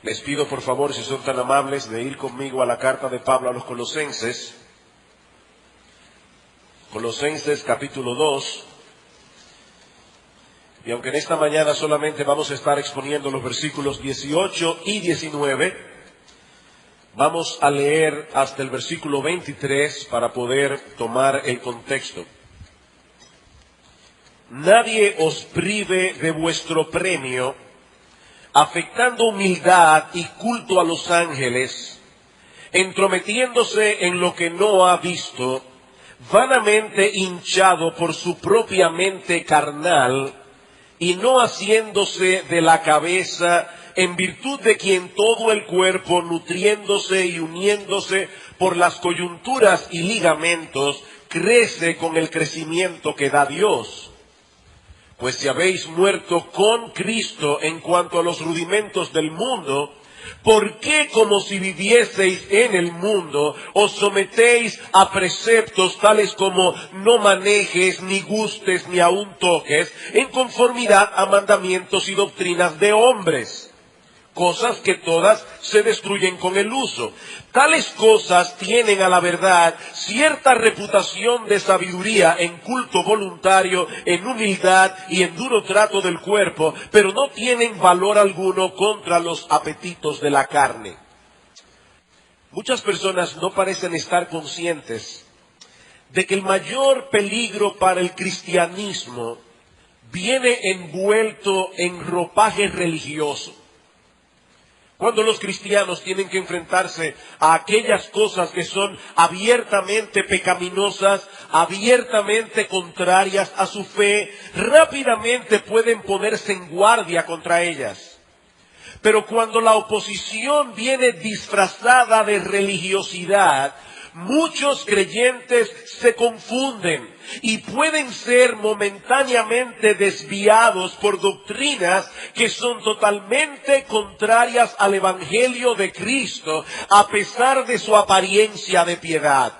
Les pido por favor, si son tan amables, de ir conmigo a la carta de Pablo a los Colosenses. Colosenses capítulo 2. Y aunque en esta mañana solamente vamos a estar exponiendo los versículos 18 y 19, vamos a leer hasta el versículo 23 para poder tomar el contexto. Nadie os prive de vuestro premio, afectando humildad y culto a los ángeles, entrometiéndose en lo que no ha visto, vanamente hinchado por su propia mente carnal, y no haciéndose de la cabeza, en virtud de quien todo el cuerpo, nutriéndose y uniéndose por las coyunturas y ligamentos, crece con el crecimiento que da Dios. Pues si habéis muerto con Cristo en cuanto a los rudimentos del mundo, ¿por qué, como si vivieseis en el mundo, os sometéis a preceptos tales como no manejes, ni gustes, ni aun toques, en conformidad a mandamientos y doctrinas de hombres? Cosas que todas se destruyen con el uso. Tales cosas tienen a la verdad cierta reputación de sabiduría en culto voluntario, en humildad y en duro trato del cuerpo, pero no tienen valor alguno contra los apetitos de la carne. Muchas personas no parecen estar conscientes de que el mayor peligro para el cristianismo viene envuelto en ropaje religioso. Cuando los cristianos tienen que enfrentarse a aquellas cosas que son abiertamente pecaminosas, abiertamente contrarias a su fe, rápidamente pueden ponerse en guardia contra ellas. Pero cuando la oposición viene disfrazada de religiosidad, muchos creyentes se confunden y pueden ser momentáneamente desviados por doctrinas que son totalmente contrarias al Evangelio de Cristo, a pesar de su apariencia de piedad.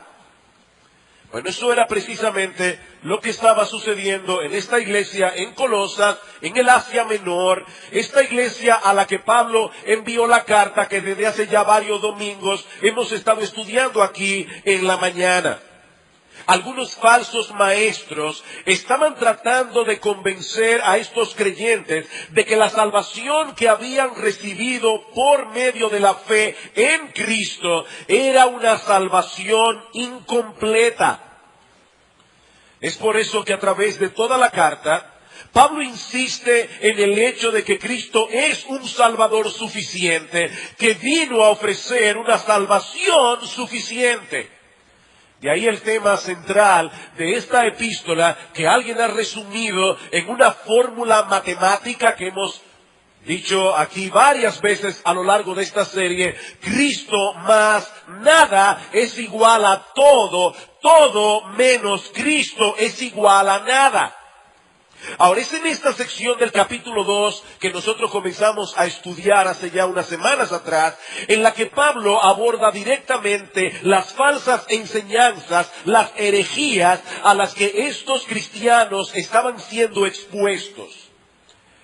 Bueno, eso era precisamente lo que estaba sucediendo en esta iglesia en Colosas, en el Asia Menor, esta iglesia a la que Pablo envió la carta que desde hace ya varios domingos hemos estado estudiando aquí en la mañana. Algunos falsos maestros estaban tratando de convencer a estos creyentes de que la salvación que habían recibido por medio de la fe en Cristo era una salvación incompleta. Es por eso que a través de toda la carta, Pablo insiste en el hecho de que Cristo es un Salvador suficiente, que vino a ofrecer una salvación suficiente. De ahí el tema central de esta epístola que alguien ha resumido en una fórmula matemática que hemos dicho aquí varias veces a lo largo de esta serie: Cristo más nada es igual a todo, todo menos Cristo es igual a nada. Ahora es en esta sección del capítulo 2 que nosotros comenzamos a estudiar hace ya unas semanas atrás, en la que Pablo aborda directamente las falsas enseñanzas, las herejías a las que estos cristianos estaban siendo expuestos.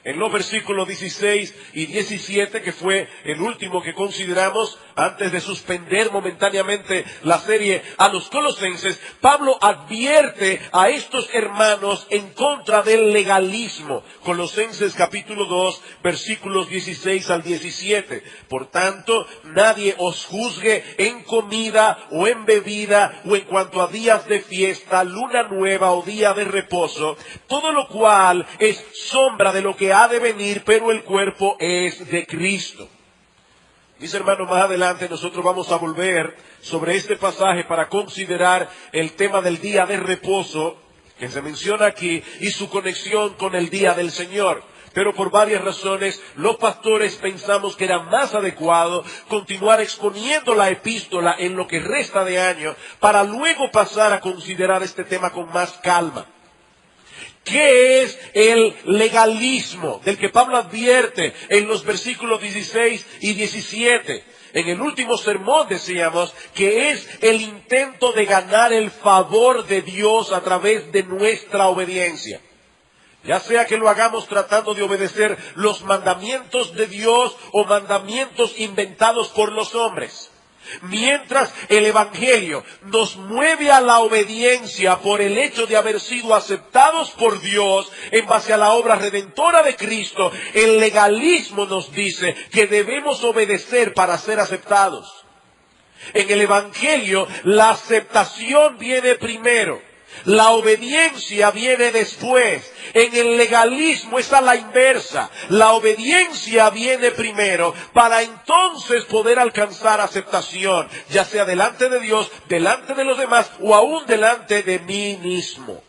En los versículos 16 y 17, que fue el último que consideramos antes de suspender momentáneamente la serie a los Colosenses, Pablo advierte a estos hermanos en contra del legalismo. Colosenses capítulo 2, versículos 16 al 17. Por tanto, nadie os juzgue en comida o en bebida o en cuanto a días de fiesta, luna nueva o día de reposo, todo lo cual es sombra de lo que ha de venir, pero el cuerpo es de Cristo. Mis hermanos, más adelante nosotros vamos a volver sobre este pasaje para considerar el tema del día de reposo que se menciona aquí y su conexión con el día del Señor. Pero por varias razones los pastores pensamos que era más adecuado continuar exponiendo la epístola en lo que resta de año para luego pasar a considerar este tema con más calma. ¿Qué es el legalismo del que Pablo advierte en los versículos 16 y 17? En el último sermón decíamos que es el intento de ganar el favor de Dios a través de nuestra obediencia. Ya sea que lo hagamos tratando de obedecer los mandamientos de Dios o mandamientos inventados por los hombres. Mientras el Evangelio nos mueve a la obediencia por el hecho de haber sido aceptados por Dios en base a la obra redentora de Cristo, el legalismo nos dice que debemos obedecer para ser aceptados. En el Evangelio la aceptación viene primero, la obediencia viene después. En el legalismo es a la inversa. La obediencia viene primero para entonces poder alcanzar aceptación, ya sea delante de Dios, delante de los demás o aún delante de mí mismo.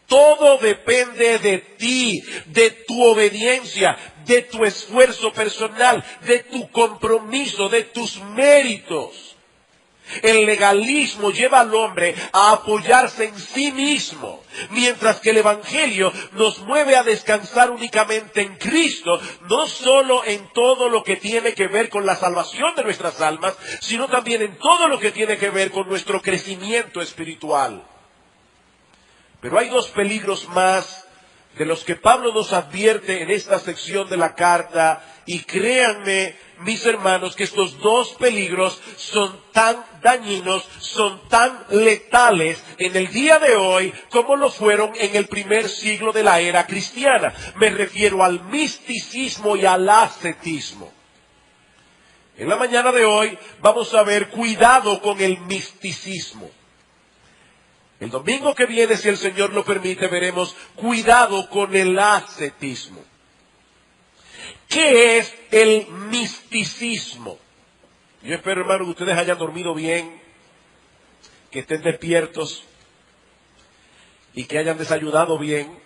Todo depende de ti, de tu obediencia, de tu esfuerzo personal, de tu compromiso, de tus méritos. El legalismo lleva al hombre a apoyarse en sí mismo, mientras que el Evangelio nos mueve a descansar únicamente en Cristo, no solo en todo lo que tiene que ver con la salvación de nuestras almas, sino también en todo lo que tiene que ver con nuestro crecimiento espiritual. Pero hay dos peligros más de los que Pablo nos advierte en esta sección de la carta, y créanme, mis hermanos, que estos dos peligros son tan dañinos, son tan letales en el día de hoy como lo fueron en el primer siglo de la era cristiana. Me refiero al misticismo y al ascetismo. En la mañana de hoy vamos a ver cuidado con el misticismo. El domingo que viene, si el Señor lo permite, veremos cuidado con el ascetismo. ¿Qué es el misticismo? Yo espero, hermano, que ustedes hayan dormido bien, que estén despiertos y que hayan desayunado bien.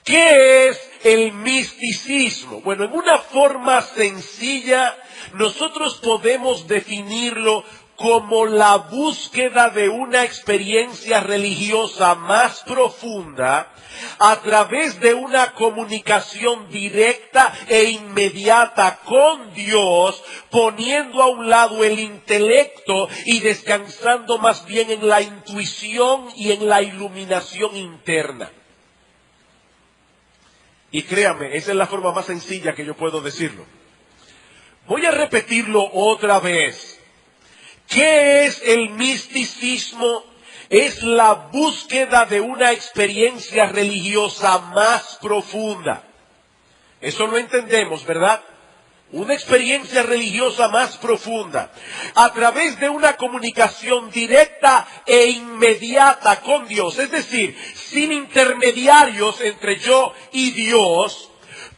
¿Qué es el misticismo? Bueno, en una forma sencilla, nosotros podemos definirlo como la búsqueda de una experiencia religiosa más profunda a través de una comunicación directa e inmediata con Dios, poniendo a un lado el intelecto y descansando más bien en la intuición y en la iluminación interna. Y créame, esa es la forma más sencilla que yo puedo decirlo. Voy a repetirlo otra vez. ¿Qué es el misticismo? Es la búsqueda de una experiencia religiosa más profunda. Eso lo entendemos, ¿verdad? Una experiencia religiosa más profunda, a través de una comunicación directa e inmediata con Dios, es decir, sin intermediarios entre yo y Dios,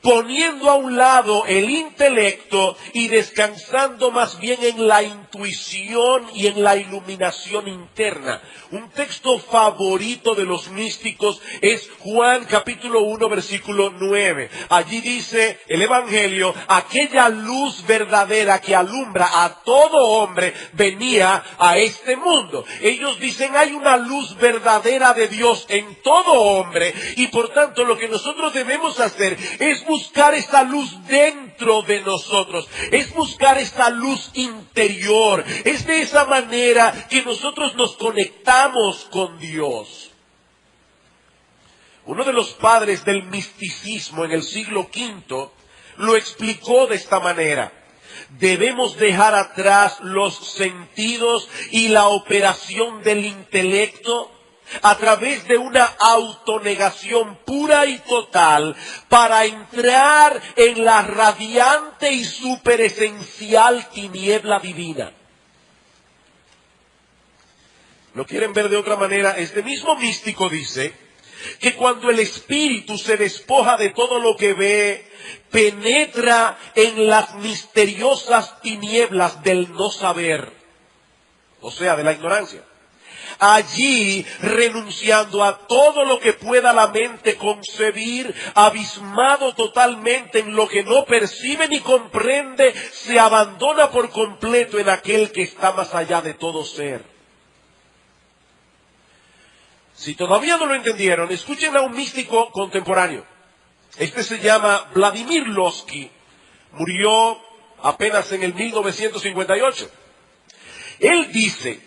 poniendo a un lado el intelecto y descansando más bien en la intuición y en la iluminación interna. Un texto favorito de los místicos es Juan capítulo 1 versículo 9. Allí dice el Evangelio: aquella luz verdadera que alumbra a todo hombre venía a este mundo. Ellos dicen: hay una luz verdadera de Dios en todo hombre, y por tanto lo que nosotros debemos hacer es buscar esta luz dentro de nosotros, es buscar esta luz interior. Es de esa manera que nosotros nos conectamos con Dios. Uno de los padres del misticismo en el siglo V lo explicó de esta manera: debemos dejar atrás los sentidos y la operación del intelecto a través de una autonegación pura y total para entrar en la radiante y superesencial tiniebla divina. ¿Lo quieren ver de otra manera? Este mismo místico dice que cuando el espíritu se despoja de todo lo que ve, penetra en las misteriosas tinieblas del no saber, o sea, de la ignorancia. Allí, renunciando a todo lo que pueda la mente concebir, abismado totalmente en lo que no percibe ni comprende, se abandona por completo en aquel que está más allá de todo ser. Si todavía no lo entendieron, escuchen a un místico contemporáneo. Este se llama Vladimir Lossky. Murió apenas en el 1958. Él dice: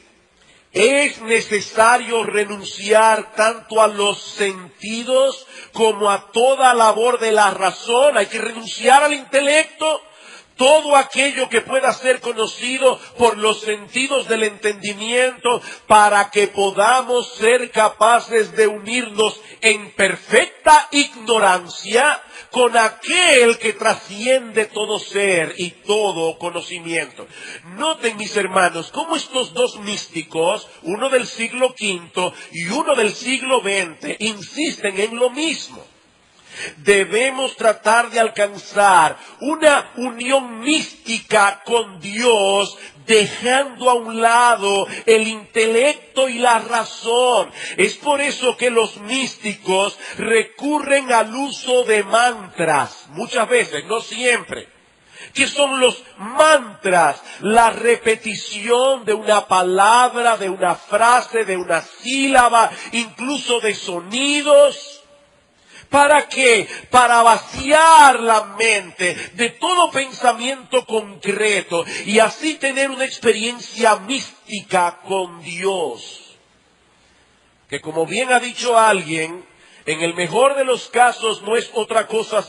Es necesario renunciar tanto a los sentidos como a toda labor de la razón. Hay que renunciar al intelecto. Todo aquello que pueda ser conocido por los sentidos del entendimiento para que podamos ser capaces de unirnos en perfecta ignorancia con aquel que trasciende todo ser y todo conocimiento. Noten, mis hermanos, cómo estos dos místicos, uno del siglo V y uno del siglo XX, insisten en lo mismo. Debemos tratar de alcanzar una unión mística con Dios, dejando a un lado el intelecto y la razón. Es por eso que los místicos recurren al uso de mantras, muchas veces, no siempre. ¿Qué son los mantras? La repetición de una palabra, de una frase, de una sílaba, incluso de sonidos. ¿Para qué? Para vaciar la mente de todo pensamiento concreto y así tener una experiencia mística con Dios. Que como bien ha dicho alguien, en el mejor de los casos no es otra cosa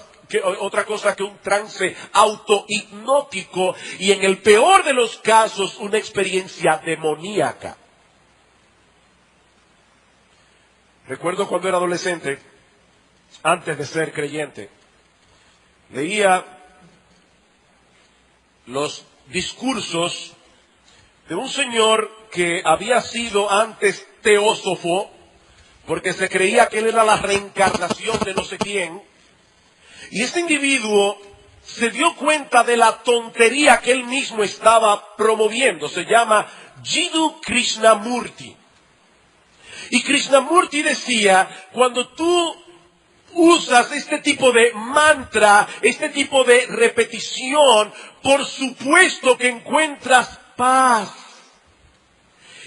que un trance autohipnótico y en el peor de los casos una experiencia demoníaca. Recuerdo cuando era adolescente, antes de ser creyente, leía los discursos de un señor que había sido antes teósofo, porque se creía que él era la reencarnación de no sé quién, y este individuo se dio cuenta de la tontería que él mismo estaba promoviendo. Se llama Jiddu Krishnamurti. Y Krishnamurti decía, cuando tú usas este tipo de mantra, este tipo de repetición, por supuesto que encuentras paz.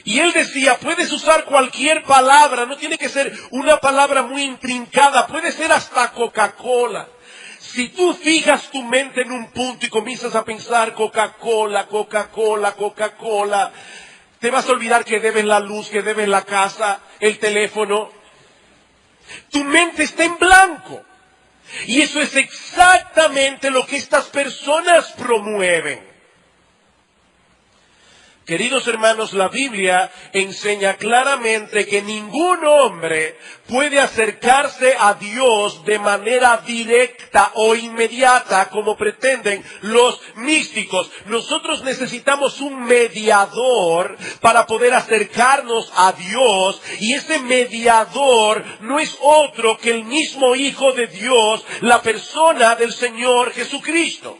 Y él decía, puedes usar cualquier palabra, no tiene que ser una palabra muy intrincada, puede ser hasta Coca-Cola. Si tú fijas tu mente en un punto y comienzas a pensar Coca-Cola, Coca-Cola, Coca-Cola, te vas a olvidar que debes la luz, que debes la casa, el teléfono. Tu mente está en blanco. Y eso es exactamente lo que estas personas promueven. Queridos hermanos, la Biblia enseña claramente que ningún hombre puede acercarse a Dios de manera directa o inmediata como pretenden los místicos. Nosotros necesitamos un mediador para poder acercarnos a Dios, y ese mediador no es otro que el mismo Hijo de Dios, la persona del Señor Jesucristo.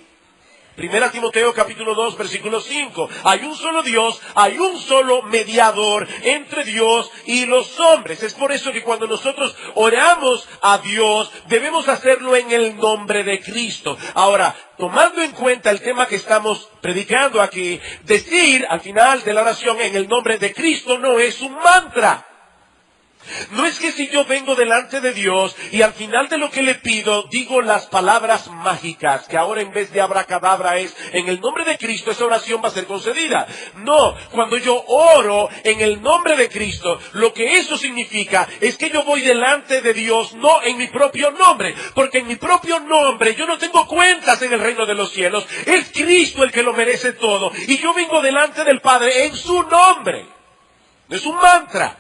1 Timoteo capítulo 2 versículo 5. Hay un solo Dios, hay un solo mediador entre Dios y los hombres. Es por eso que cuando nosotros oramos a Dios, debemos hacerlo en el nombre de Cristo. Ahora, tomando en cuenta el tema que estamos predicando aquí, decir al final de la oración en el nombre de Cristo no es un mantra. No es que si yo vengo delante de Dios y al final de lo que le pido digo las palabras mágicas, que ahora en vez de abracadabra es en el nombre de Cristo, esa oración va a ser concedida. No, cuando yo oro en el nombre de Cristo, lo que eso significa es que yo voy delante de Dios no en mi propio nombre, porque en mi propio nombre yo no tengo cuentas en el reino de los cielos. Es Cristo el que lo merece todo y yo vengo delante del Padre en su nombre. No es un mantra.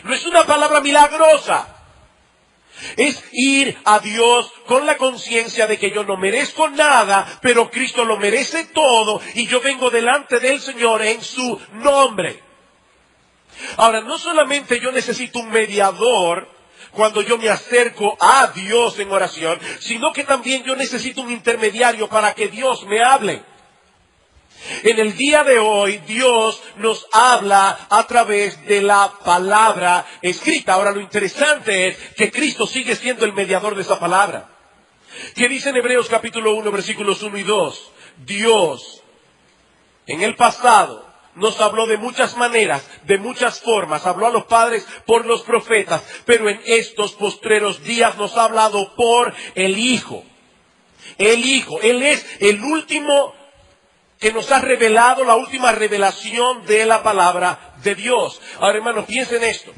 No es una palabra milagrosa. Es ir a Dios con la conciencia de que yo no merezco nada, pero Cristo lo merece todo y yo vengo delante del Señor en su nombre. Ahora, no solamente yo necesito un mediador cuando yo me acerco a Dios en oración, sino que también yo necesito un intermediario para que Dios me hable. En el día de hoy, Dios nos habla a través de la palabra escrita. Ahora, lo interesante es que Cristo sigue siendo el mediador de esa palabra. ¿Qué dice en Hebreos capítulo 1, versículos 1 y 2? Dios, en el pasado, nos habló de muchas maneras, de muchas formas. Habló a los padres por los profetas, pero en estos postreros días nos ha hablado por el Hijo. El Hijo, Él es el último que nos ha revelado la última revelación de la palabra de Dios. Ahora, hermanos, piensen esto.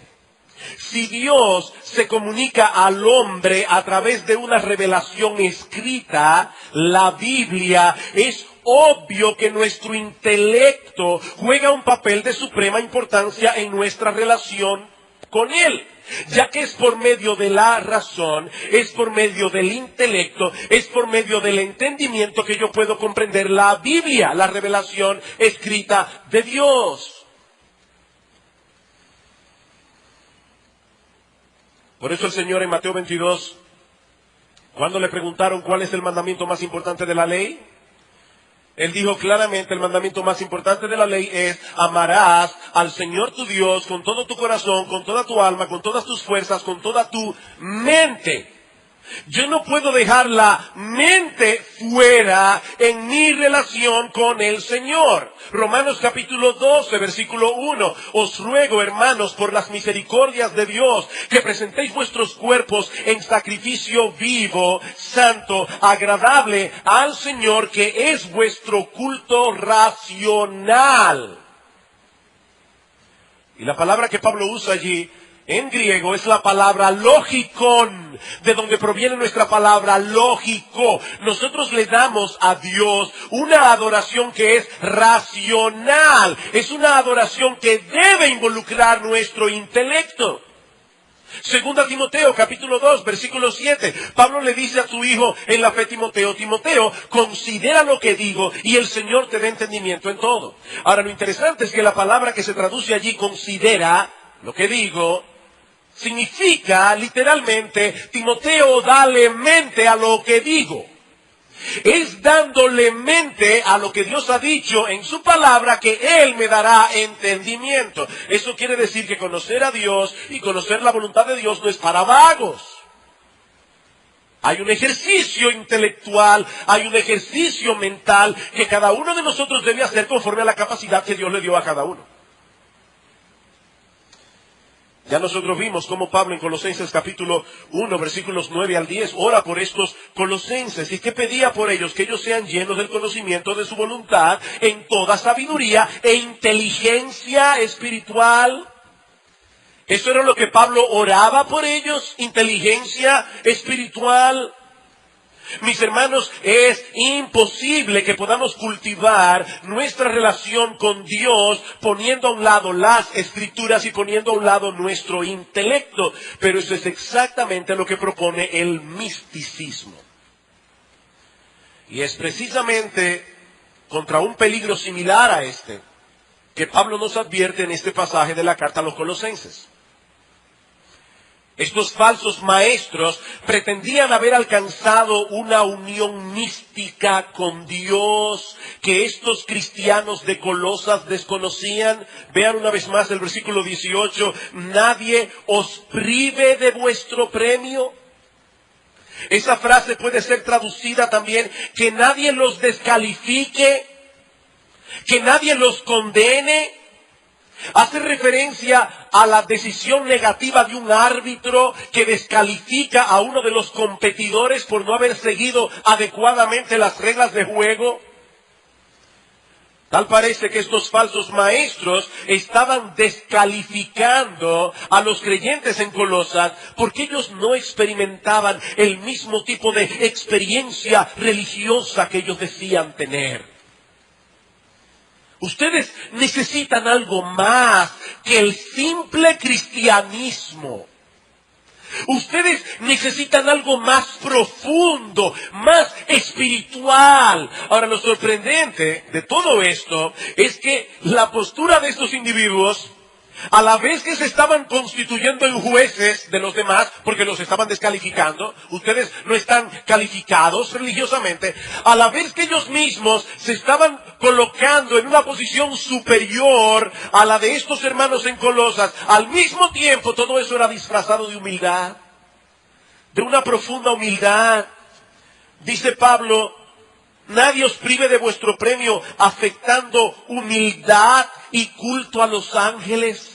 Si Dios se comunica al hombre a través de una revelación escrita, la Biblia, es obvio que nuestro intelecto juega un papel de suprema importancia en nuestra relación con Él, ya que es por medio de la razón, es por medio del intelecto, es por medio del entendimiento que yo puedo comprender la Biblia, la revelación escrita de Dios. Por eso el Señor en Mateo 22, cuando le preguntaron cuál es el mandamiento más importante de la ley, Él dijo claramente, el mandamiento más importante de la ley es: amarás al Señor tu Dios con todo tu corazón, con toda tu alma, con todas tus fuerzas, con toda tu mente. Yo no puedo dejar la mente fuera en mi relación con el Señor. Romanos capítulo 12, versículo 1. Os ruego, hermanos, por las misericordias de Dios, que presentéis vuestros cuerpos en sacrificio vivo, santo, agradable al Señor, que es vuestro culto racional. Y la palabra que Pablo usa allí en griego es la palabra logikon, de donde proviene nuestra palabra lógico. Nosotros le damos a Dios una adoración que es racional. Es una adoración que debe involucrar nuestro intelecto. Segunda Timoteo, capítulo 2, versículo 7. Pablo le dice a su hijo en la fe Timoteo: Timoteo, considera lo que digo y el Señor te dé entendimiento en todo. Ahora, lo interesante es que la palabra que se traduce allí, considera lo que digo, significa literalmente: Timoteo, dale mente a lo que digo. Es dándole mente a lo que Dios ha dicho en su palabra que Él me dará entendimiento. Eso quiere decir que conocer a Dios y conocer la voluntad de Dios no es para vagos. Hay un ejercicio intelectual, hay un ejercicio mental que cada uno de nosotros debe hacer conforme a la capacidad que Dios le dio a cada uno. Ya nosotros vimos cómo Pablo en Colosenses capítulo 1, versículos 9 al 10, ora por estos colosenses. ¿Y qué pedía por ellos? Que ellos sean llenos del conocimiento de su voluntad en toda sabiduría e inteligencia espiritual. Eso era lo que Pablo oraba por ellos, inteligencia espiritual. Mis hermanos, es imposible que podamos cultivar nuestra relación con Dios poniendo a un lado las Escrituras y poniendo a un lado nuestro intelecto. Pero eso es exactamente lo que propone el misticismo. Y es precisamente contra un peligro similar a este que Pablo nos advierte en este pasaje de la carta a los Colosenses. Estos falsos maestros pretendían haber alcanzado una unión mística con Dios que estos cristianos de Colosas desconocían. Vean una vez más el versículo 18. Nadie os prive de vuestro premio. Esa frase puede ser traducida también: que nadie los descalifique, que nadie los condene. Hace referencia a la decisión negativa de un árbitro que descalifica a uno de los competidores por no haber seguido adecuadamente las reglas de juego. Tal parece que estos falsos maestros estaban descalificando a los creyentes en Colosas porque ellos no experimentaban el mismo tipo de experiencia religiosa que ellos decían tener. Ustedes necesitan algo más que el simple cristianismo. Ustedes necesitan algo más profundo, más espiritual. Ahora, lo sorprendente de todo esto es que la postura de estos individuos, a la vez que se estaban constituyendo en jueces de los demás, porque los estaban descalificando, ustedes no están calificados religiosamente, a la vez que ellos mismos se estaban colocando en una posición superior a la de estos hermanos en Colosas, al mismo tiempo todo eso era disfrazado de humildad, de una profunda humildad. Dice Pablo: nadie os prive de vuestro premio, afectando humildad y culto a los ángeles.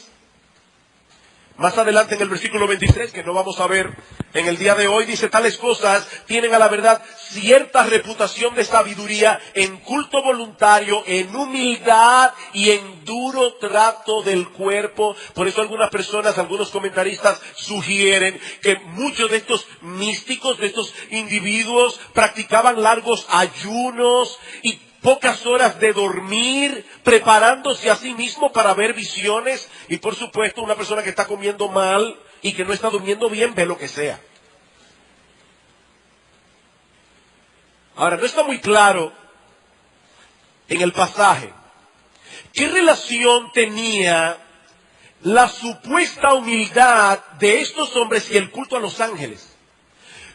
Más adelante en el versículo 23, que no vamos a ver en el día de hoy, dice: tales cosas tienen a la verdad cierta reputación de sabiduría, en culto voluntario, en humildad y en duro trato del cuerpo. Por eso algunas personas, algunos comentaristas sugieren que muchos de estos místicos, de estos individuos, practicaban largos ayunos y pocas horas de dormir, preparándose a sí mismo para ver visiones. Y por supuesto, una persona que está comiendo mal y que no está durmiendo bien, ve lo que sea. Ahora, no está muy claro en el pasaje qué relación tenía la supuesta humildad de estos hombres y el culto a los ángeles.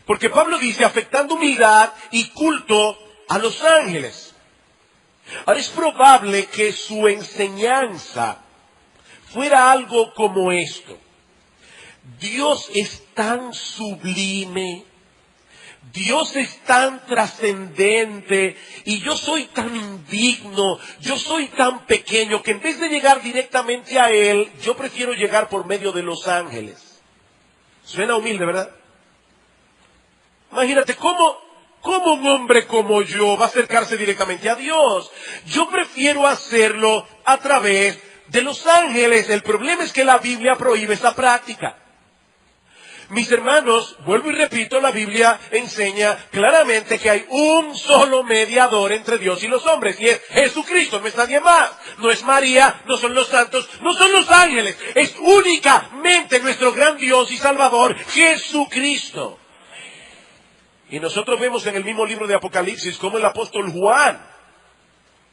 Porque Pablo dice: afectando humildad y culto a los ángeles. Ahora, es probable que su enseñanza fuera algo como esto: Dios es tan sublime, Dios es tan trascendente, y yo soy tan indigno, yo soy tan pequeño, que en vez de llegar directamente a Él, yo prefiero llegar por medio de los ángeles. Suena humilde, ¿verdad? Imagínate, ¿cómo un hombre como yo va a acercarse directamente a Dios? Yo prefiero hacerlo a través de los ángeles. El problema es que la Biblia prohíbe esta práctica. Mis hermanos, vuelvo y repito, la Biblia enseña claramente que hay un solo mediador entre Dios y los hombres, y es Jesucristo. No es nadie más, no es María, no son los santos, no son los ángeles, es únicamente nuestro gran Dios y Salvador, Jesucristo. Y nosotros vemos en el mismo libro de Apocalipsis como el apóstol Juan,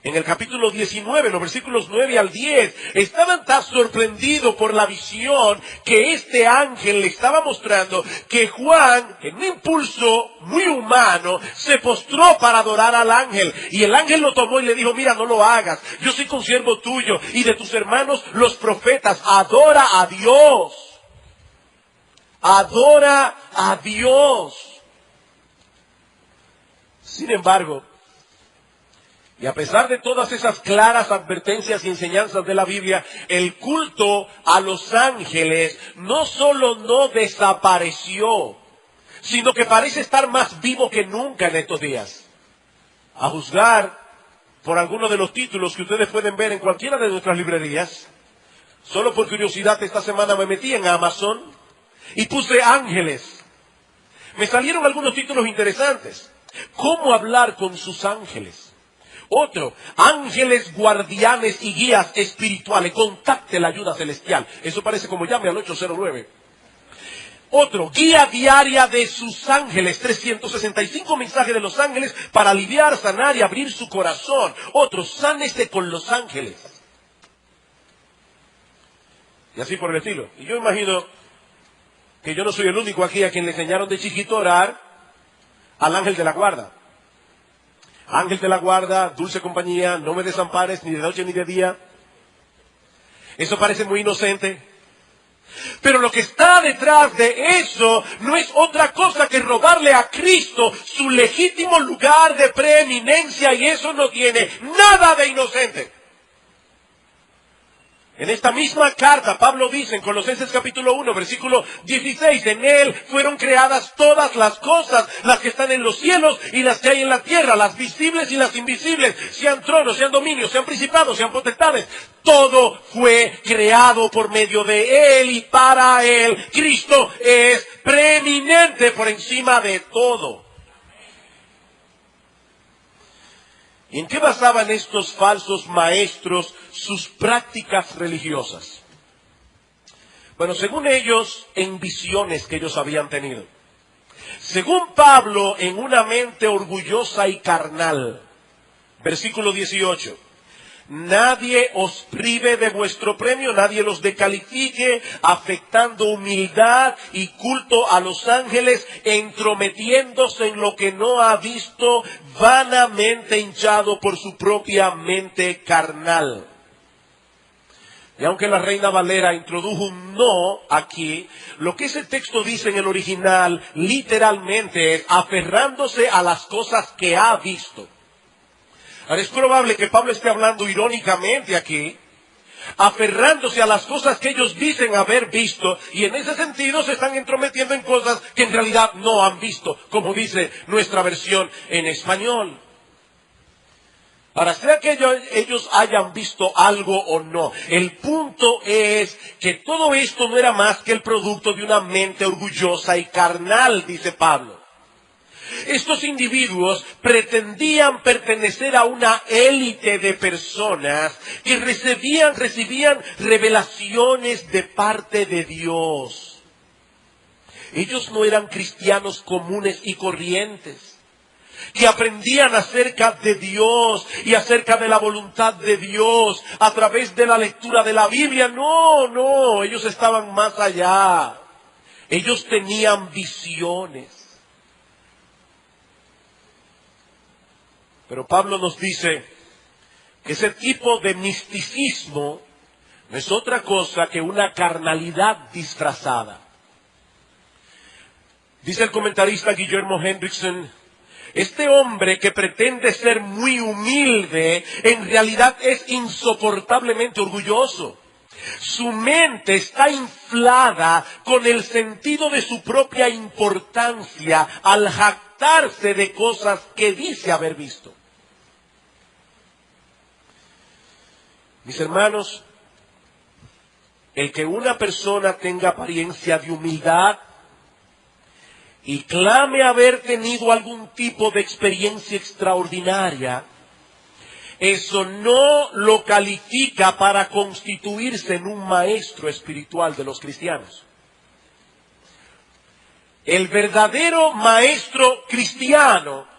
en el capítulo 19, los versículos 9 al 10, estaban tan sorprendidos por la visión que este ángel le estaba mostrando, que Juan, en un impulso muy humano, se postró para adorar al ángel. Y el ángel lo tomó y le dijo: mira, no lo hagas, yo soy consiervo tuyo y de tus hermanos los profetas, adora a Dios. Adora a Dios. Sin embargo, y a pesar de todas esas claras advertencias y enseñanzas de la Biblia, el culto a los ángeles no solo no desapareció, sino que parece estar más vivo que nunca en estos días. A juzgar por algunos de los títulos que ustedes pueden ver en cualquiera de nuestras librerías. Solo por curiosidad, esta semana me metí en Amazon y puse ángeles. Me salieron algunos títulos interesantes. ¿Cómo hablar con sus ángeles? Otro: ángeles guardianes y guías espirituales, contacte la ayuda celestial. Eso parece como llame al 809. Otro: guía diaria de sus ángeles, 365 mensajes de los ángeles para aliviar, sanar y abrir su corazón. Otro: sánese con los ángeles. Y así por el estilo. Y yo imagino que yo no soy el único aquí a quien le enseñaron de chiquito a orar al ángel de la guarda. Ángel de la guarda, dulce compañía, no me desampares ni de noche ni de día. Eso parece muy inocente. Pero lo que está detrás de eso no es otra cosa que robarle a Cristo su legítimo lugar de preeminencia, y eso no tiene nada de inocente. En esta misma carta, Pablo dice en Colosenses capítulo 1, versículo 16, en Él fueron creadas todas las cosas, las que están en los cielos y las que hay en la tierra, las visibles y las invisibles, sean tronos, sean dominios, sean principados, sean potestades. Todo fue creado por medio de Él y para Él. Cristo es preeminente por encima de todo. ¿Y en qué basaban estos falsos maestros sus prácticas religiosas? Bueno, según ellos, en visiones que ellos habían tenido. Según Pablo, en una mente orgullosa y carnal. Versículo 18. Nadie os prive de vuestro premio, nadie los descalifique, afectando humildad y culto a los ángeles, entrometiéndose en lo que no ha visto, vanamente hinchado por su propia mente carnal. Y aunque la Reina Valera introdujo un no aquí, lo que ese texto dice en el original literalmente es aferrándose a las cosas que ha visto. Ahora, es probable que Pablo esté hablando irónicamente aquí, aferrándose a las cosas que ellos dicen haber visto, y en ese sentido se están entrometiendo en cosas que en realidad no han visto, como dice nuestra versión en español. Ahora, sea que ellos hayan visto algo o no, el punto es que todo esto no era más que el producto de una mente orgullosa y carnal, dice Pablo. Estos individuos pretendían pertenecer a una élite de personas que recibían revelaciones de parte de Dios. Ellos no eran cristianos comunes y corrientes, que aprendían acerca de Dios y acerca de la voluntad de Dios a través de la lectura de la Biblia. No, ellos estaban más allá. Ellos tenían visiones. Pero Pablo nos dice que ese tipo de misticismo no es otra cosa que una carnalidad disfrazada. Dice el comentarista Guillermo Hendrickson, este hombre que pretende ser muy humilde, en realidad es insoportablemente orgulloso. Su mente está inflada con el sentido de su propia importancia al jactarse de cosas que dice haber visto. Mis hermanos, el que una persona tenga apariencia de humildad y clame haber tenido algún tipo de experiencia extraordinaria, eso no lo califica para constituirse en un maestro espiritual de los cristianos. El verdadero maestro cristiano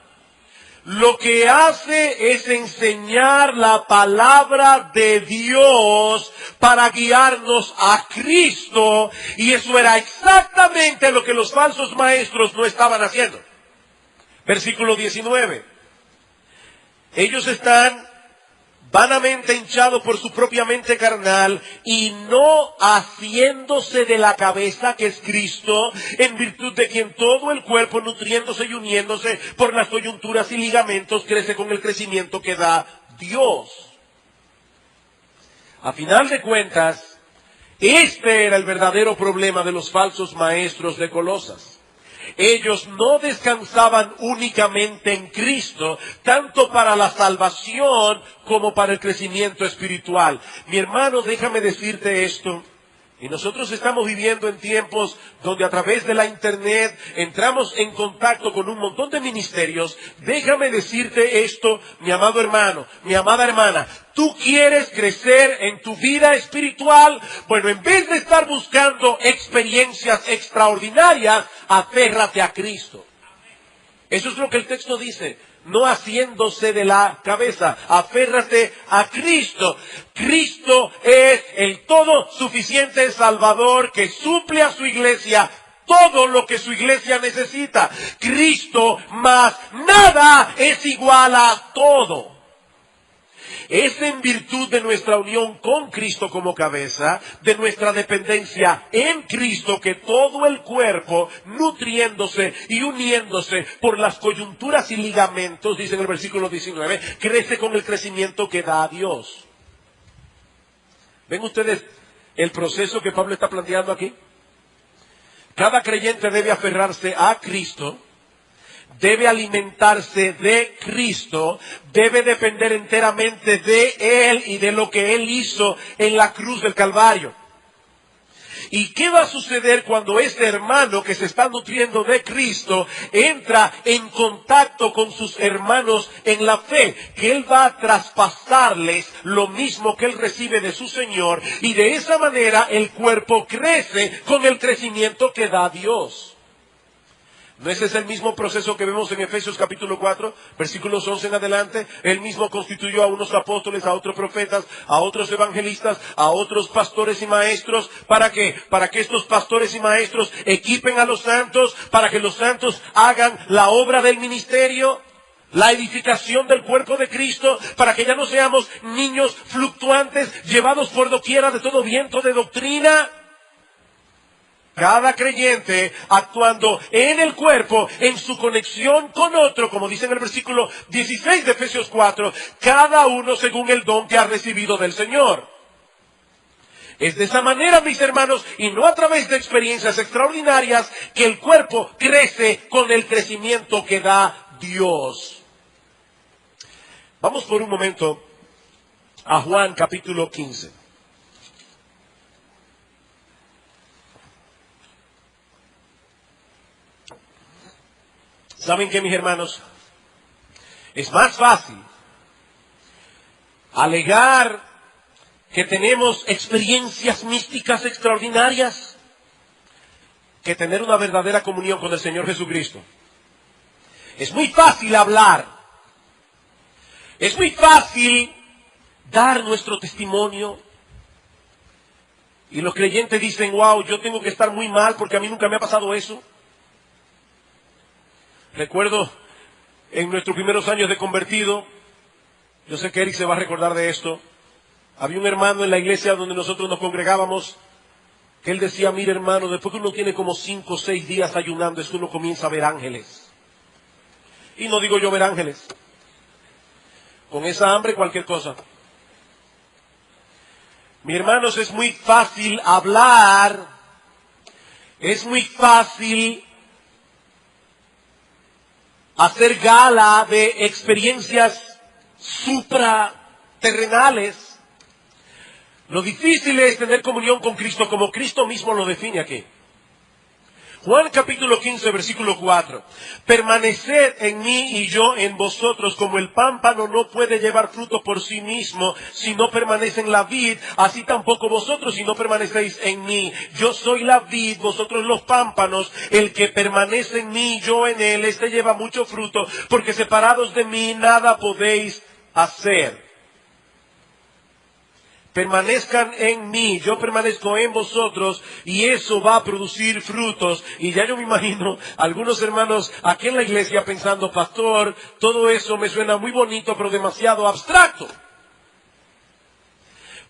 lo que hace es enseñar la palabra de Dios para guiarnos a Cristo, y eso era exactamente lo que los falsos maestros no estaban haciendo. Versículo 19. Ellos están vanamente hinchados por su propia mente carnal y no haciéndose de la cabeza que es Cristo, en virtud de quien todo el cuerpo, nutriéndose y uniéndose por las coyunturas y ligamentos, crece con el crecimiento que da Dios. A final de cuentas, este era el verdadero problema de los falsos maestros de Colosas. Ellos no descansaban únicamente en Cristo, tanto para la salvación como para el crecimiento espiritual. Mi hermano, déjame decirte esto. Y nosotros estamos viviendo en tiempos donde a través de la internet entramos en contacto con un montón de ministerios. Déjame decirte esto, mi amado hermano, mi amada hermana. ¿Tú quieres crecer en tu vida espiritual? Bueno, en vez de estar buscando experiencias extraordinarias, aférrate a Cristo. Eso es lo que el texto dice. No haciéndose de la cabeza, aférrate a Cristo. Cristo es el todo suficiente Salvador que suple a su iglesia todo lo que su iglesia necesita. Cristo más nada es igual a todo. Es en virtud de nuestra unión con Cristo como cabeza, de nuestra dependencia en Cristo, que todo el cuerpo, nutriéndose y uniéndose por las coyunturas y ligamentos, dice en el versículo 19, crece con el crecimiento que da a Dios. ¿Ven ustedes el proceso que Pablo está planteando aquí? Cada creyente debe aferrarse a Cristo, debe alimentarse de Cristo, debe depender enteramente de Él y de lo que Él hizo en la cruz del Calvario. ¿Y qué va a suceder cuando este hermano que se está nutriendo de Cristo entra en contacto con sus hermanos en la fe? Que Él va a traspasarles lo mismo que Él recibe de su Señor, y de esa manera el cuerpo crece con el crecimiento que da Dios. ¿No ese es el mismo proceso que vemos en Efesios capítulo 4, versículos 11 en adelante? Él mismo constituyó a unos apóstoles, a otros profetas, a otros evangelistas, a otros pastores y maestros. ¿Para qué? Para que estos pastores y maestros equipen a los santos, para que los santos hagan la obra del ministerio, la edificación del cuerpo de Cristo, para que ya no seamos niños fluctuantes, llevados por doquiera de todo viento de doctrina. Cada creyente actuando en el cuerpo, en su conexión con otro, como dice en el versículo 16 de Efesios 4, cada uno según el don que ha recibido del Señor. Es de esa manera, mis hermanos, y no a través de experiencias extraordinarias, que el cuerpo crece con el crecimiento que da Dios. Vamos por un momento a Juan capítulo 15. ¿Saben qué, mis hermanos? Es más fácil alegar que tenemos experiencias místicas extraordinarias que tener una verdadera comunión con el Señor Jesucristo. Es muy fácil hablar. Es muy fácil dar nuestro testimonio. Y los creyentes dicen, wow, yo tengo que estar muy mal porque a mí nunca me ha pasado eso. Recuerdo en nuestros primeros años de convertido, yo sé que Eric se va a recordar de esto, había un hermano en la iglesia donde nosotros nos congregábamos, que él decía, mire hermano, después que uno tiene como 5 o 6 días ayunando, es que uno comienza a ver ángeles. Y no digo yo ver ángeles. Con esa hambre cualquier cosa. Mis hermanos, es muy fácil hablar, es muy fácil hacer gala de experiencias supraterrenales. Lo difícil es tener comunión con Cristo como Cristo mismo lo define aquí. Juan capítulo 15, versículo 4. Permaneced en mí y yo en vosotros, como el pámpano no puede llevar fruto por sí mismo si no permanece en la vid, así tampoco vosotros si no permanecéis en mí. Yo soy la vid, vosotros los pámpanos. El que permanece en mí y yo en él, este lleva mucho fruto, porque separados de mí nada podéis hacer. Permanezcan en mí, yo permanezco en vosotros, y eso va a producir frutos. Y ya yo me imagino algunos hermanos aquí en la iglesia pensando, pastor, todo eso me suena muy bonito, pero demasiado abstracto.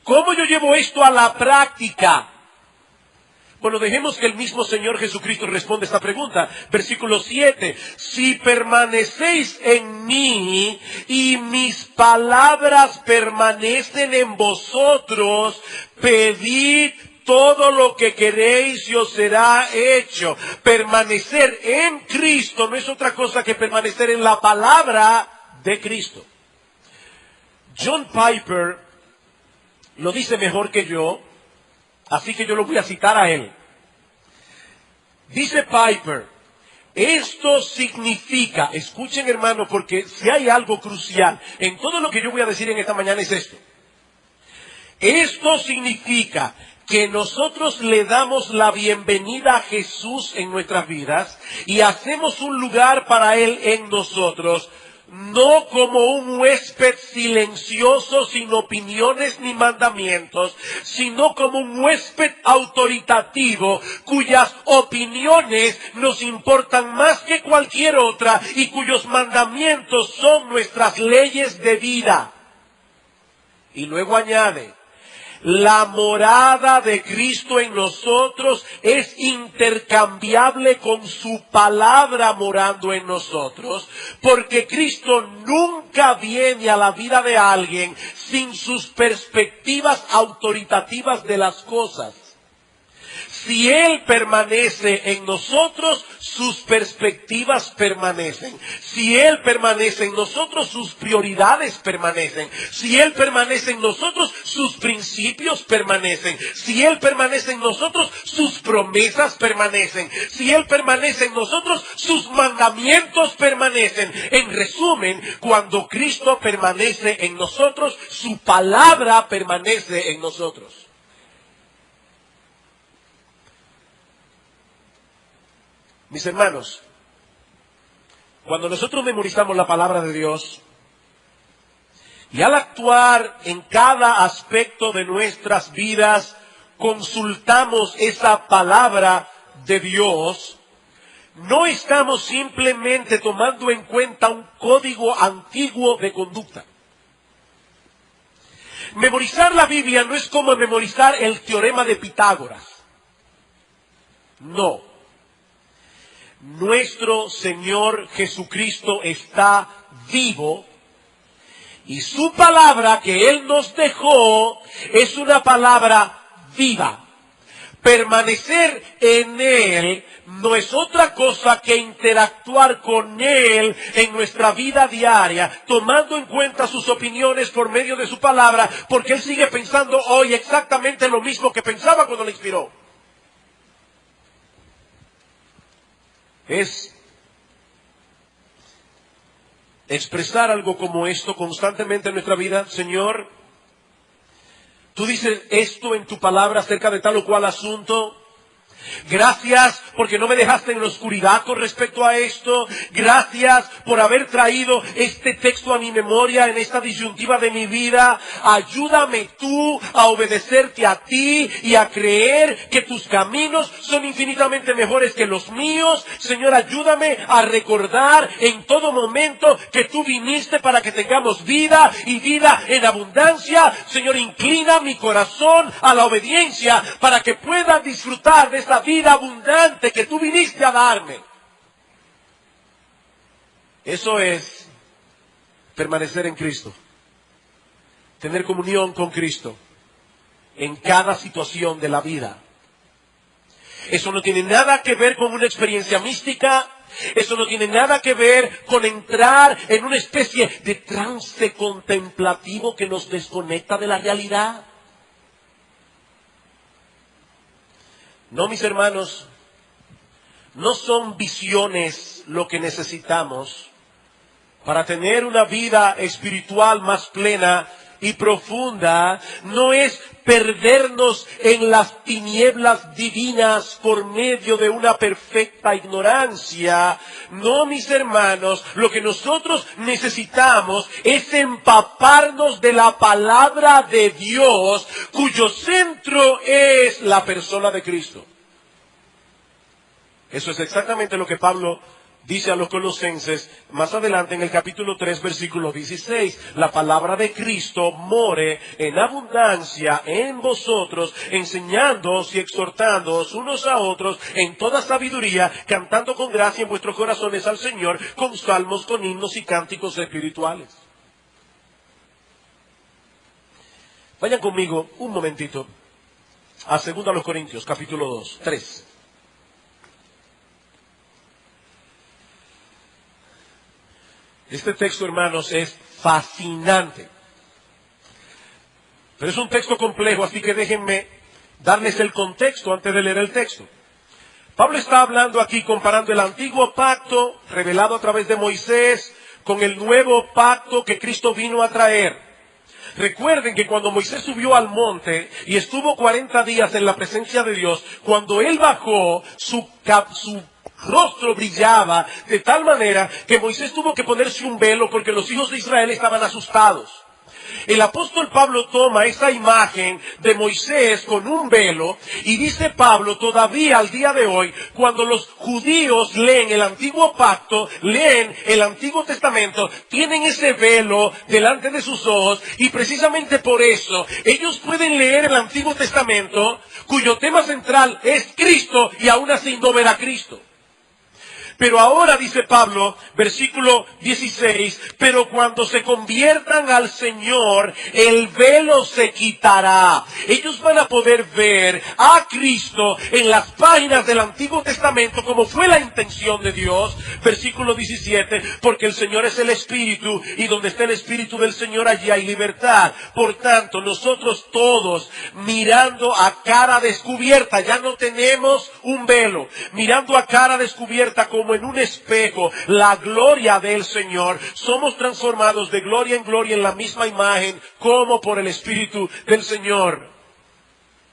¿Cómo yo llevo esto a la práctica? Bueno, dejemos que el mismo Señor Jesucristo responda esta pregunta. Versículo 7. Si permanecéis en mí y mis palabras permanecen en vosotros, pedid todo lo que queréis y os será hecho. Permanecer en Cristo no es otra cosa que permanecer en la palabra de Cristo. John Piper lo dice mejor que yo. Así que yo lo voy a citar a él. Dice Piper, esto significa, escuchen hermano, porque si hay algo crucial en todo lo que yo voy a decir en esta mañana es esto. Esto significa que nosotros le damos la bienvenida a Jesús en nuestras vidas y hacemos un lugar para Él en nosotros, no como un huésped silencioso sin opiniones ni mandamientos, sino como un huésped autoritativo cuyas opiniones nos importan más que cualquier otra y cuyos mandamientos son nuestras leyes de vida. Y luego añade, la morada de Cristo en nosotros es intercambiable con su palabra morando en nosotros, porque Cristo nunca viene a la vida de alguien sin sus perspectivas autoritativas de las cosas. Si Él permanece en nosotros, sus perspectivas permanecen. Si Él permanece en nosotros, sus prioridades permanecen. Si Él permanece en nosotros, sus principios permanecen. Si Él permanece en nosotros, sus promesas permanecen. Si Él permanece en nosotros, sus mandamientos permanecen. En resumen, cuando Cristo permanece en nosotros, su palabra permanece en nosotros. Mis hermanos, cuando nosotros memorizamos la palabra de Dios y al actuar en cada aspecto de nuestras vidas, consultamos esa palabra de Dios, no estamos simplemente tomando en cuenta un código antiguo de conducta. Memorizar la Biblia no es como memorizar el teorema de Pitágoras. No. Nuestro Señor Jesucristo está vivo y su palabra que Él nos dejó es una palabra vida. Permanecer en Él no es otra cosa que interactuar con Él en nuestra vida diaria, tomando en cuenta sus opiniones por medio de su palabra, porque Él sigue pensando hoy exactamente lo mismo que pensaba cuando le inspiró. Es expresar algo como esto constantemente en nuestra vida. Señor, tú dices esto en tu palabra acerca de tal o cual asunto. Gracias porque no me dejaste en la oscuridad con respecto a esto. Gracias por haber traído este texto a mi memoria en esta disyuntiva de mi vida. Ayúdame tú a obedecerte a ti y a creer que tus caminos son infinitamente mejores que los míos. Señor, ayúdame a recordar en todo momento que tú viniste para que tengamos vida y vida en abundancia. Señor, inclina mi corazón a la obediencia para que pueda disfrutar de esta vida abundante que tú viniste a darme. Eso es permanecer en Cristo, tener comunión con Cristo en cada situación de la vida. Eso no tiene nada que ver con una experiencia mística. Eso no tiene nada que ver con entrar en una especie de trance contemplativo que nos desconecta de la realidad. No, mis hermanos, no son visiones lo que necesitamos para tener una vida espiritual más plena y profunda. No es perdernos en las tinieblas divinas por medio de una perfecta ignorancia. No, mis hermanos, lo que nosotros necesitamos es empaparnos de la palabra de Dios, cuyo centro es la persona de Cristo. Eso es exactamente lo que Pablo dice a los colosenses más adelante en el capítulo 3, versículo 16. La palabra de Cristo more en abundancia en vosotros, enseñándoos y exhortándoos unos a otros en toda sabiduría, cantando con gracia en vuestros corazones al Señor, con salmos, con himnos y cánticos espirituales. Vayan conmigo un momentito a 2 Corintios, capítulo 3. Este texto, hermanos, es fascinante. Pero es un texto complejo, así que déjenme darles el contexto antes de leer el texto. Pablo está hablando aquí comparando el antiguo pacto revelado a través de Moisés con el nuevo pacto que Cristo vino a traer. Recuerden que cuando Moisés subió al monte y estuvo 40 días en la presencia de Dios, cuando él bajó, su rostro brillaba de tal manera que Moisés tuvo que ponerse un velo porque los hijos de Israel estaban asustados. El apóstol Pablo toma esa imagen de Moisés con un velo y dice Pablo, todavía al día de hoy, cuando los judíos leen el antiguo pacto, leen el Antiguo Testamento, tienen ese velo delante de sus ojos y precisamente por eso ellos pueden leer el Antiguo Testamento cuyo tema central es Cristo y aún así no ver a Cristo. Pero ahora, dice Pablo, versículo 16, pero cuando se conviertan al Señor, el velo se quitará. Ellos van a poder ver a Cristo en las páginas del Antiguo Testamento como fue la intención de Dios. Versículo 17, porque el Señor es el Espíritu y donde está el Espíritu del Señor allí hay libertad. Por tanto, nosotros todos mirando a cara descubierta, ya no tenemos un velo, mirando a cara descubierta como en un espejo la gloria del Señor, somos transformados de gloria en gloria en la misma imagen como por el Espíritu del Señor.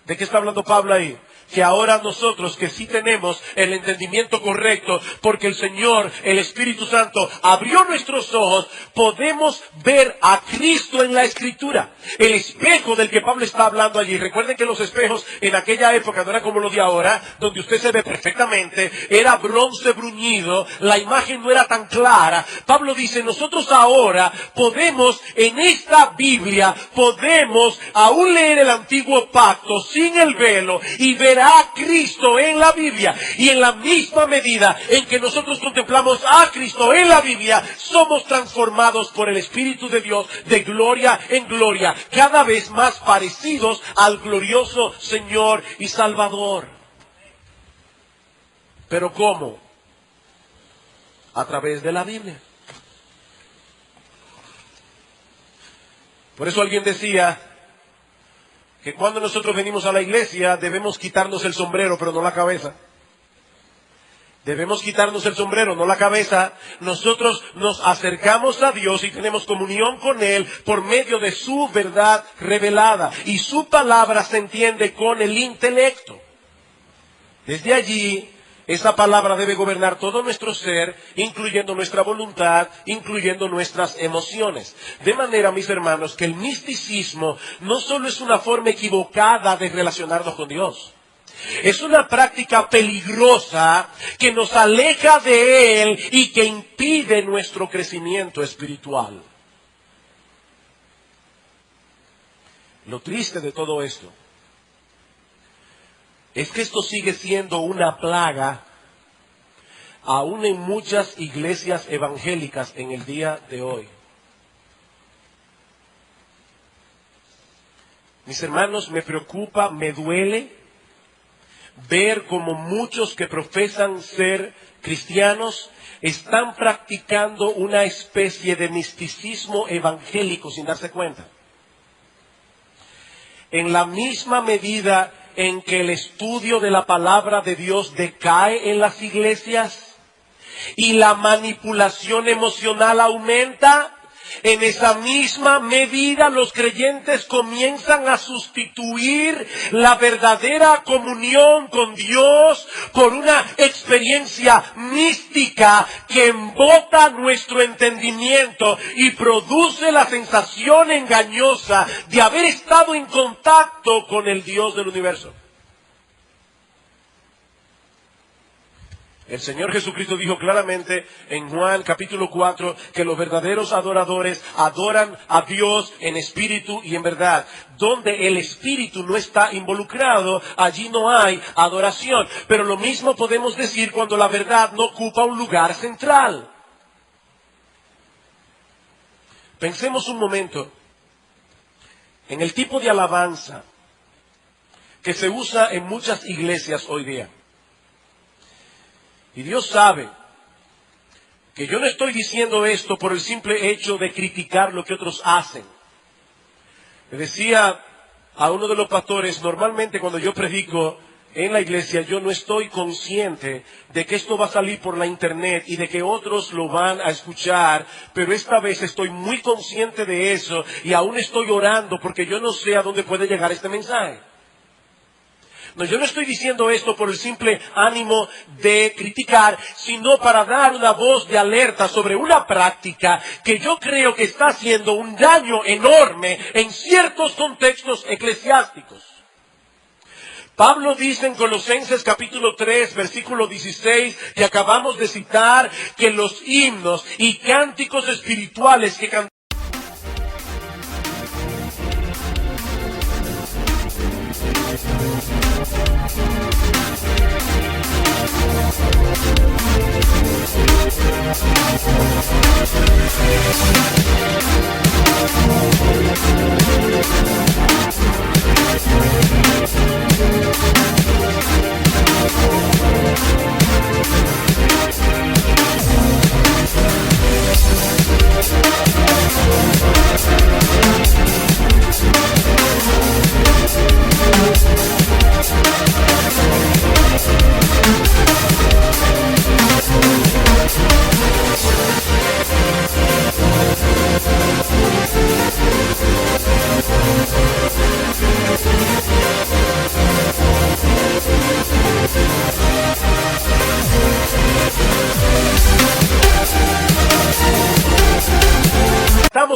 ¿De qué está hablando Pablo ahí? Que ahora nosotros que sí tenemos el entendimiento correcto, porque el Señor, el Espíritu Santo, abrió nuestros ojos, podemos ver a Cristo en la Escritura. El espejo del que Pablo está hablando allí. Recuerden que los espejos en aquella época no eran como los de ahora, donde usted se ve perfectamente, era bronce bruñido, la imagen no era tan clara. Pablo dice, nosotros ahora podemos, en esta Biblia, podemos aún leer el antiguo pacto sin el velo y ver ver a Cristo en la Biblia, y en la misma medida en que nosotros contemplamos a Cristo en la Biblia, somos transformados por el Espíritu de Dios de gloria en gloria, cada vez más parecidos al glorioso Señor y Salvador. ¿Pero cómo? A través de la Biblia. Por eso alguien decía que cuando nosotros venimos a la iglesia debemos quitarnos el sombrero, pero no la cabeza. Debemos quitarnos el sombrero, no la cabeza. Nosotros nos acercamos a Dios y tenemos comunión con Él por medio de su verdad revelada. Y su palabra se entiende con el intelecto. Desde allí, esa palabra debe gobernar todo nuestro ser, incluyendo nuestra voluntad, incluyendo nuestras emociones. De manera, mis hermanos, que el misticismo no solo es una forma equivocada de relacionarnos con Dios. Es una práctica peligrosa que nos aleja de Él y que impide nuestro crecimiento espiritual. Lo triste de todo esto es que esto sigue siendo una plaga aún en muchas iglesias evangélicas en el día de hoy. Mis hermanos, me preocupa, me duele ver cómo muchos que profesan ser cristianos están practicando una especie de misticismo evangélico sin darse cuenta. En la misma medida en que el estudio de la palabra de Dios decae en las iglesias y la manipulación emocional aumenta, en esa misma medida los creyentes comienzan a sustituir la verdadera comunión con Dios por una experiencia mística que embota nuestro entendimiento y produce la sensación engañosa de haber estado en contacto con el Dios del universo. El Señor Jesucristo dijo claramente en Juan capítulo 4 que los verdaderos adoradores adoran a Dios en espíritu y en verdad. Donde el espíritu no está involucrado, allí no hay adoración. Pero lo mismo podemos decir cuando la verdad no ocupa un lugar central. Pensemos un momento en el tipo de alabanza que se usa en muchas iglesias hoy día. Y Dios sabe que yo no estoy diciendo esto por el simple hecho de criticar lo que otros hacen. Le decía a uno de los pastores, normalmente cuando yo predico en la iglesia, yo no estoy consciente de que esto va a salir por la internet y de que otros lo van a escuchar, pero esta vez estoy muy consciente de eso y aún estoy orando porque yo no sé a dónde puede llegar este mensaje. No, yo no estoy diciendo esto por el simple ánimo de criticar, sino para dar una voz de alerta sobre una práctica que yo creo que está haciendo un daño enorme en ciertos contextos eclesiásticos. Pablo dice en Colosenses capítulo 3, versículo 16, que acabamos de citar, que los himnos y cánticos espirituales que cantamos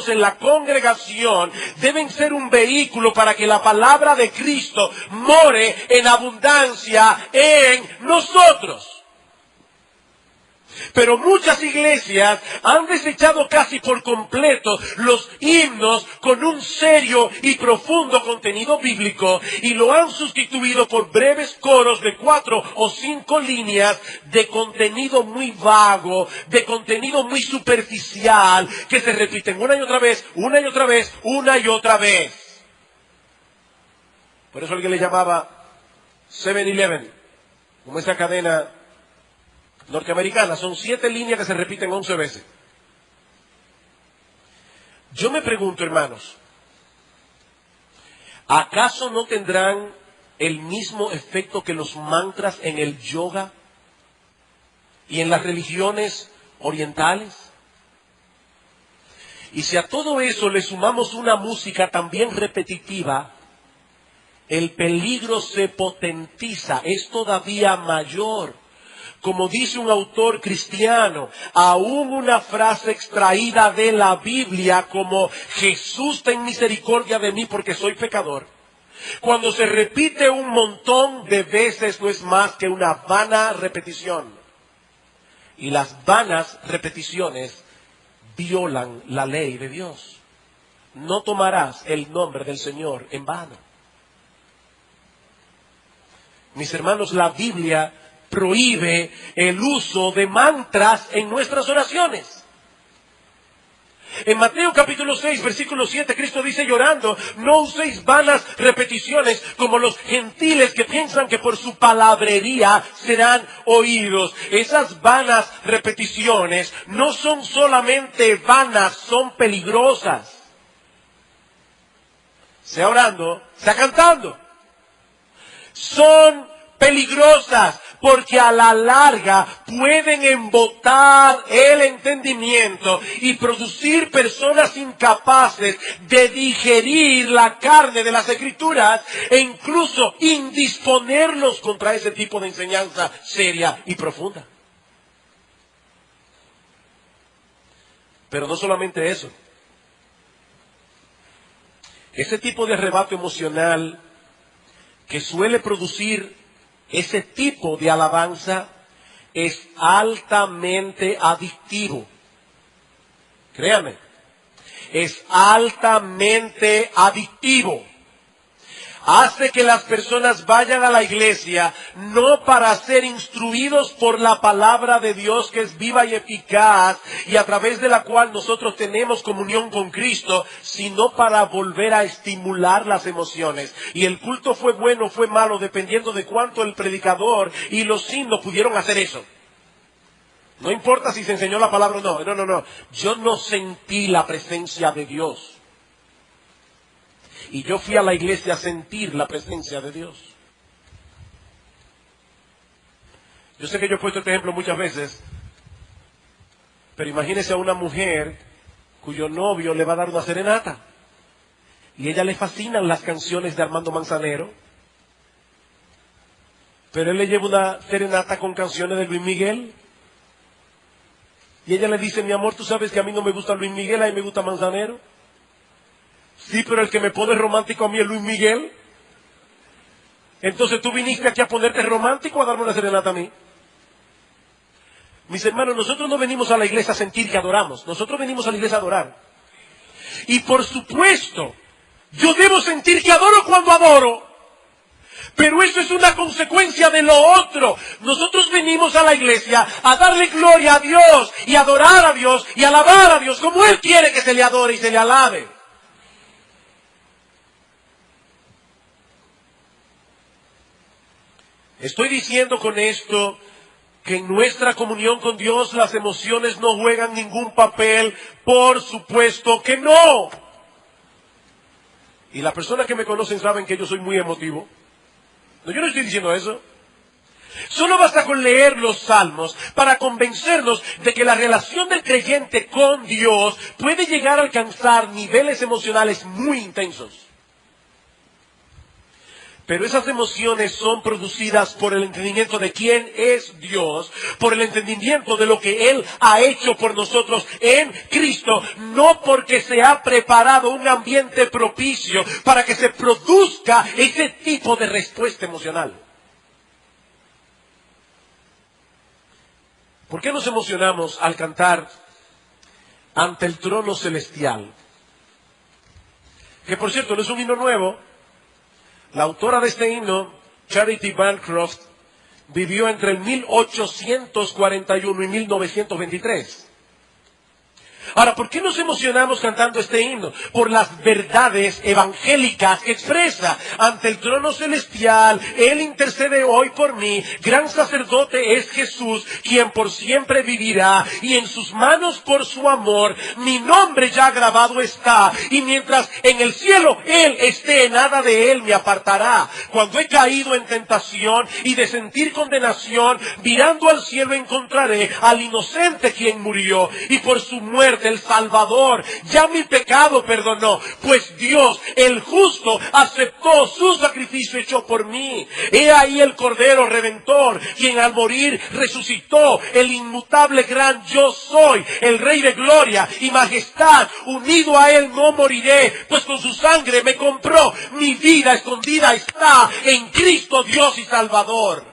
en la congregación deben ser un vehículo para que la palabra de Cristo more en abundancia en nosotros. Pero muchas iglesias han desechado casi por completo los himnos con un serio y profundo contenido bíblico y lo han sustituido por breves coros de 4 o 5 líneas de contenido muy vago, de contenido muy superficial, que se repiten una y otra vez, una y otra vez, una y otra vez. Por eso alguien le llamaba 7-Eleven, como esa cadena norteamericana. Son 7 líneas que se repiten 11 veces. Yo me pregunto, hermanos, ¿acaso no tendrán el mismo efecto que los mantras en el yoga y en las religiones orientales? Y si a todo eso le sumamos una música también repetitiva, el peligro se potentiza, es todavía mayor. Como dice un autor cristiano, aún una frase extraída de la Biblia como Jesús ten misericordia de mí porque soy pecador, cuando se repite un montón de veces no es más que una vana repetición. Y las vanas repeticiones violan la ley de Dios. No tomarás el nombre del Señor en vano. Mis hermanos, la Biblia prohíbe el uso de mantras en nuestras oraciones. En Mateo capítulo 6, versículo 7, Cristo dice llorando, no uséis vanas repeticiones como los gentiles que piensan que por su palabrería serán oídos. Esas vanas repeticiones no son solamente vanas, son peligrosas. Sea orando, sea cantando. Son peligrosas porque a la larga pueden embotar el entendimiento y producir personas incapaces de digerir la carne de las Escrituras e incluso indisponerlos contra ese tipo de enseñanza seria y profunda. Pero no solamente eso. Ese tipo de arrebato emocional que suele producir ese tipo de alabanza es altamente adictivo. Créame, es altamente adictivo. Hace que las personas vayan a la iglesia no para ser instruidos por la palabra de Dios que es viva y eficaz y a través de la cual nosotros tenemos comunión con Cristo, sino para volver a estimular las emociones. Y el culto fue bueno o fue malo dependiendo de cuánto el predicador y los himnos pudieron hacer eso. No importa si se enseñó la palabra o no. No. Yo no sentí la presencia de Dios. Y yo fui a la iglesia a sentir la presencia de Dios. Yo sé que yo he puesto este ejemplo muchas veces, pero imagínese a una mujer cuyo novio le va a dar una serenata. Y a ella le fascinan las canciones de Armando Manzanero, pero él le lleva una serenata con canciones de Luis Miguel. Y ella le dice, mi amor, tú sabes que a mí no me gusta Luis Miguel, a mí me gusta Manzanero. Sí, pero el que me pone romántico a mí es Luis Miguel. Entonces tú viniste aquí a ponerte romántico a darme una serenata a mí. Mis hermanos, nosotros no venimos a la iglesia a sentir que adoramos. Nosotros venimos a la iglesia a adorar. Y por supuesto, yo debo sentir que adoro cuando adoro. Pero eso es una consecuencia de lo otro. Nosotros venimos a la iglesia a darle gloria a Dios y adorar a Dios y alabar a Dios como Él quiere que se le adore y se le alabe. Estoy diciendo con esto que en nuestra comunión con Dios las emociones no juegan ningún papel. Por supuesto que no. Y las personas que me conocen saben que yo soy muy emotivo. No, yo no estoy diciendo eso. Solo basta con leer los salmos para convencernos de que la relación del creyente con Dios puede llegar a alcanzar niveles emocionales muy intensos. Pero esas emociones son producidas por el entendimiento de quién es Dios, por el entendimiento de lo que Él ha hecho por nosotros en Cristo, no porque se ha preparado un ambiente propicio para que se produzca ese tipo de respuesta emocional. ¿Por qué nos emocionamos al cantar ante el trono celestial? Que por cierto no es un himno nuevo. La autora de este himno, Charity Bancroft, vivió entre el 1841 y 1923. Ahora, ¿por qué nos emocionamos cantando este himno? Por las verdades evangélicas que expresa. Ante el trono celestial, Él intercede hoy por mí. Gran sacerdote es Jesús, quien por siempre vivirá. Y en sus manos por su amor, mi nombre ya grabado está. Y mientras en el cielo Él esté, nada de Él me apartará. Cuando he caído en tentación y de sentir condenación, mirando al cielo encontraré al inocente quien murió. Y por su muerte el Salvador ya mi pecado perdonó, pues Dios, el justo, aceptó su sacrificio hecho por mí. He ahí el Cordero Redentor, quien al morir resucitó, el inmutable gran yo soy, el Rey de gloria y majestad. Unido a Él no moriré, pues con su sangre me compró. Mi vida escondida está en Cristo Dios y Salvador.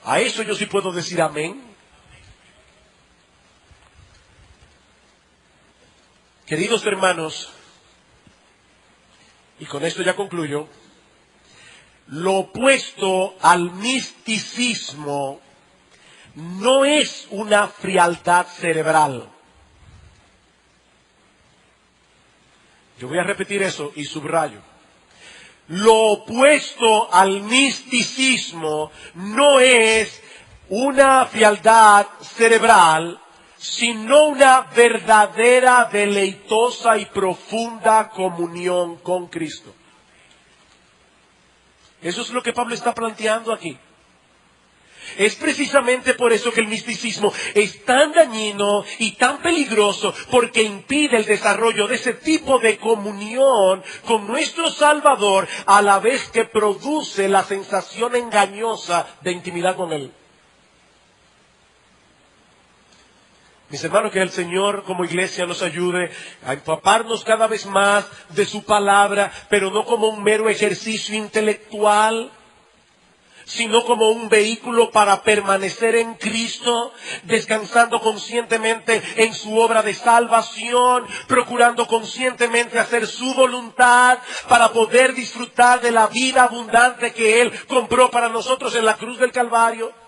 A eso yo sí puedo decir amén. Queridos hermanos, y con esto ya concluyo, lo opuesto al misticismo no es una frialdad cerebral. Yo voy a repetir eso y subrayo. Lo opuesto al misticismo no es una frialdad cerebral, sino una verdadera, deleitosa y profunda comunión con Cristo. Eso es lo que Pablo está planteando aquí. Es precisamente por eso que el misticismo es tan dañino y tan peligroso, porque impide el desarrollo de ese tipo de comunión con nuestro Salvador, a la vez que produce la sensación engañosa de intimidad con Él. Mis hermanos, que el Señor como iglesia nos ayude a empaparnos cada vez más de su palabra, pero no como un mero ejercicio intelectual, sino como un vehículo para permanecer en Cristo, descansando conscientemente en su obra de salvación, procurando conscientemente hacer su voluntad para poder disfrutar de la vida abundante que Él compró para nosotros en la cruz del Calvario.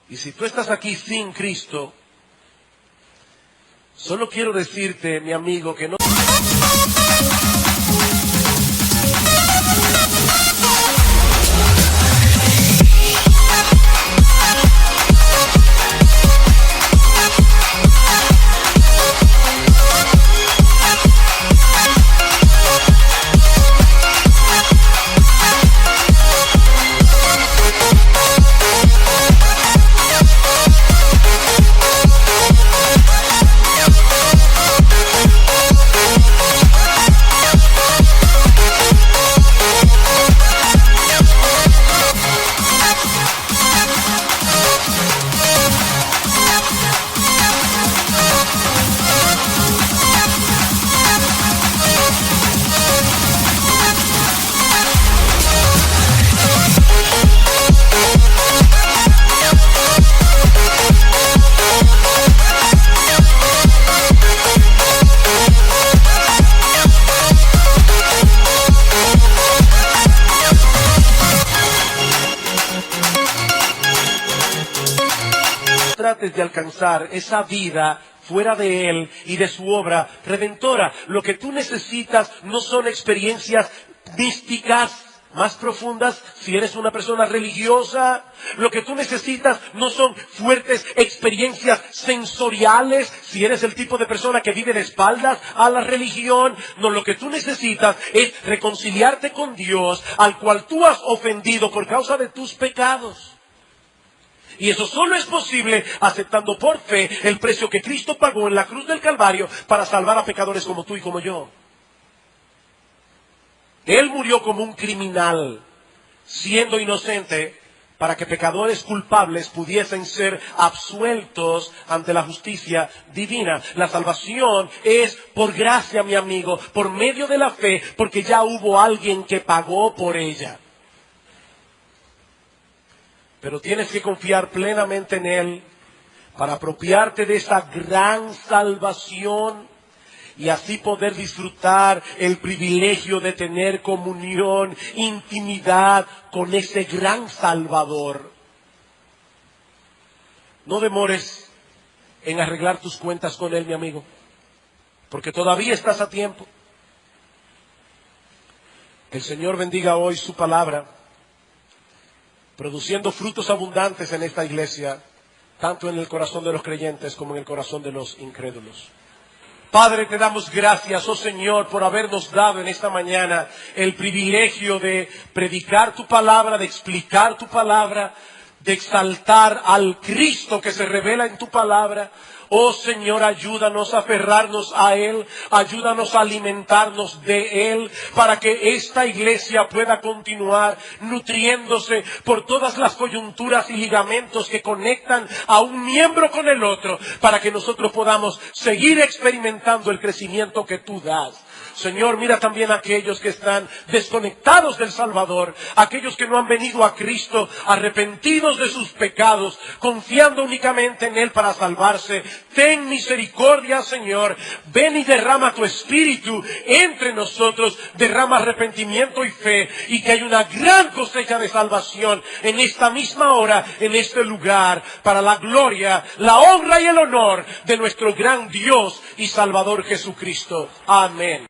Y si tú estás aquí sin Cristo, solo quiero decirte, mi amigo, que no... trates de alcanzar esa vida fuera de Él y de su obra redentora. Lo que tú necesitas no son experiencias místicas más profundas si eres una persona religiosa. Lo que tú necesitas no son fuertes experiencias sensoriales si eres el tipo de persona que vive de espaldas a la religión. No, lo que tú necesitas es reconciliarte con Dios, al cual tú has ofendido por causa de tus pecados. Y eso solo es posible aceptando por fe el precio que Cristo pagó en la cruz del Calvario para salvar a pecadores como tú y como yo. Él murió como un criminal, siendo inocente, para que pecadores culpables pudiesen ser absueltos ante la justicia divina. La salvación es por gracia, mi amigo, por medio de la fe, porque ya hubo alguien que pagó por ella. Pero tienes que confiar plenamente en Él para apropiarte de esta gran salvación y así poder disfrutar el privilegio de tener comunión, intimidad con ese gran Salvador. No demores en arreglar tus cuentas con Él, mi amigo, porque todavía estás a tiempo. Que el Señor bendiga hoy su palabra, produciendo frutos abundantes en esta iglesia, tanto en el corazón de los creyentes como en el corazón de los incrédulos. Padre, te damos gracias, oh Señor, por habernos dado en esta mañana el privilegio de predicar tu palabra, de explicar tu palabra, de exaltar al Cristo que se revela en tu palabra. Oh Señor, ayúdanos a aferrarnos a Él, ayúdanos a alimentarnos de Él, para que esta iglesia pueda continuar nutriéndose por todas las coyunturas y ligamentos que conectan a un miembro con el otro, para que nosotros podamos seguir experimentando el crecimiento que tú das. Señor, mira también a aquellos que están desconectados del Salvador, aquellos que no han venido a Cristo arrepentidos de sus pecados, confiando únicamente en Él para salvarse. Ten misericordia, Señor. Ven y derrama tu Espíritu entre nosotros, derrama arrepentimiento y fe, y que haya una gran cosecha de salvación en esta misma hora, en este lugar, para la gloria, la honra y el honor de nuestro gran Dios y Salvador Jesucristo. Amén.